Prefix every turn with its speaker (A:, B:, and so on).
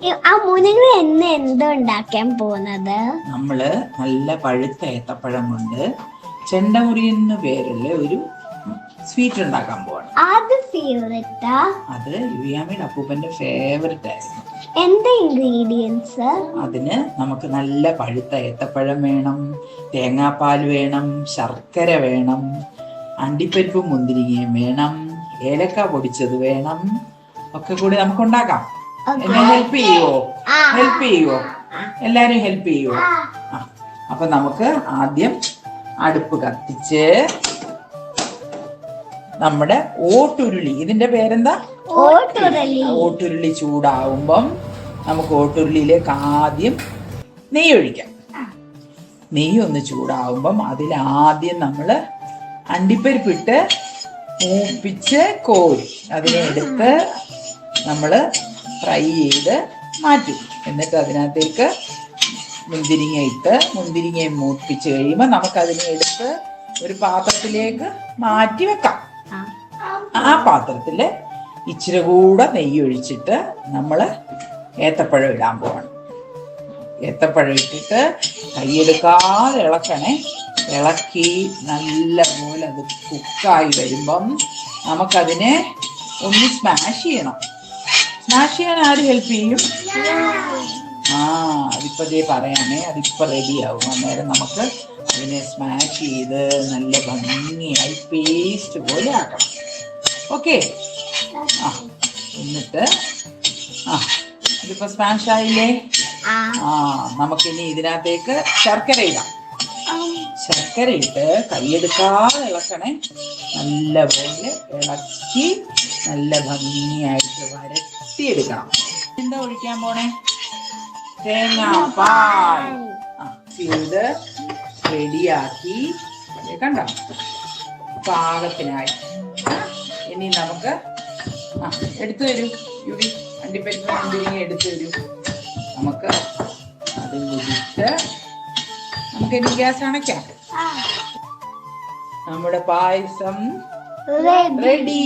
A: നിങ്ങൾ എന്തോ ഉണ്ടാക്കാൻ പോകുന്നത്?
B: നമ്മള് നല്ല പഴുത്ത ഏത്തപ്പഴം കൊണ്ട് ചെണ്ടമുറി എന്ന് പേരുള്ള ഒരു സ്വീറ്റ് ഉണ്ടാക്കാൻ പോവാണ്.
A: അത് ഫേവറേറ്റാ?
B: അത് യുവിയാമ്മയുടെ അപ്പൂപ്പന്റെ ഫേവറേറ്റ് ആയിരുന്നു.
A: എന്താ ഇൻഗ്രീഡിയൻസ്?
B: അതിന് നമുക്ക് നല്ല പഴുത്ത ഏത്തപ്പഴം വേണം, തേങ്ങാപ്പാൽ വേണം, ശർക്കര വേണം, അണ്ടിപ്പരിപ്പും മുന്തിരിങ്ങയും വേണം, ഏലക്ക പൊടിച്ചത് വേണം. ഒക്കെ കൂടി നമുക്ക് ഉണ്ടാക്കാം. എന്നെ ഹെൽപ്പ് ചെയ്യുവോ? എല്ലാരും ഹെൽപ്പ് ചെയ്യുവോ? അപ്പൊ നമുക്ക് ആദ്യം അടുപ്പ് കത്തിച്ച് നമ്മുടെ ഓട്ടുരുളി, ഇതിന്റെ പേരെന്താ? ഓട്ടുരുളി ചൂടാവുമ്പം നമുക്ക് ഓട്ടുരുളിയിലേക്ക് ആദ്യം നെയ്യ് ഒഴിക്കാം. നെയ്യ് ഒന്ന് ചൂടാവുമ്പം അതിലാദ്യം നമ്മള് അണ്ടിപ്പരിപ്പിട്ട് മൂപ്പിച്ച് കോരി അതിനെ എടുത്ത് നമ്മള് ഫ്രൈ ചെയ്ത് മാറ്റും. എന്നിട്ട് അതിനകത്തേക്ക് മുന്തിരിങ്ങ ഇട്ട് മുന്തിരിങ്ങയും മൂപ്പിച്ച് കഴിയുമ്പോൾ നമുക്കതിനെ എടുത്ത് ഒരു പാത്രത്തിലേക്ക് മാറ്റി വെക്കാം. ആ പാത്രത്തില് ഇച്ചിരി കൂടെ നെയ്യ് ഒഴിച്ചിട്ട് നമ്മള് ഏത്തപ്പഴം ഇടാൻ പോവാണ്. ഏത്തപ്പഴം ഇട്ടിട്ട് കൈയെടുക്കാതെ ഇളക്കണേ. ഇളക്കി നല്ല പോലെ അത് കുക്കായി വരുമ്പം നമുക്കതിനെ ഒന്ന് സ്മാഷ് ചെയ്യണം. സ്മാഷ് ചെയ്യാൻ ആര് ഹെൽപ്പ് ചെയ്യും? അതിപ്പോ പറയാമേ, അതിപ്പോ റെഡിയാവും. അന്നേരം നമുക്ക് അതിനെ സ്മാഷ് ചെയ്ത് നല്ല ഭംഗിയായി പേസ്റ്റ് പോലെ ആക്കണം. ഓക്കെ. എന്നിട്ട് ഇതിപ്പോ സ്മാഷ് ആയില്ലേ? നമുക്കിനി ഇതിനകത്തേക്ക് ശർക്കര ഇടാം. ശർക്കര ഇട്ട് കൈയെടുക്കാതെ ഇളക്കണേ. നല്ല പോലെ ഇളക്കി നല്ല ഭംഗിയായിട്ട് വരട്ടിയെടുക്കണം. എന്താ ഒഴിക്കാൻ പോണേ? തേങ്ങാപ്പാൽ ഇത് റെഡിയാക്കി കണ്ടോ, പാകത്തിനായി. ഇനി നമുക്ക് എടുത്തു തരൂ യുവി, അണ്ടിപ്പരിപ്പ് മുന്തിരിങ്ങ എടുത്തു തരൂ. നമുക്ക് അത് കുടിച്ച് നമുക്ക് ഇനി ഗ്യാസ് അണയ്ക്കാം. നമ്മുടെ പായസം റെഡി.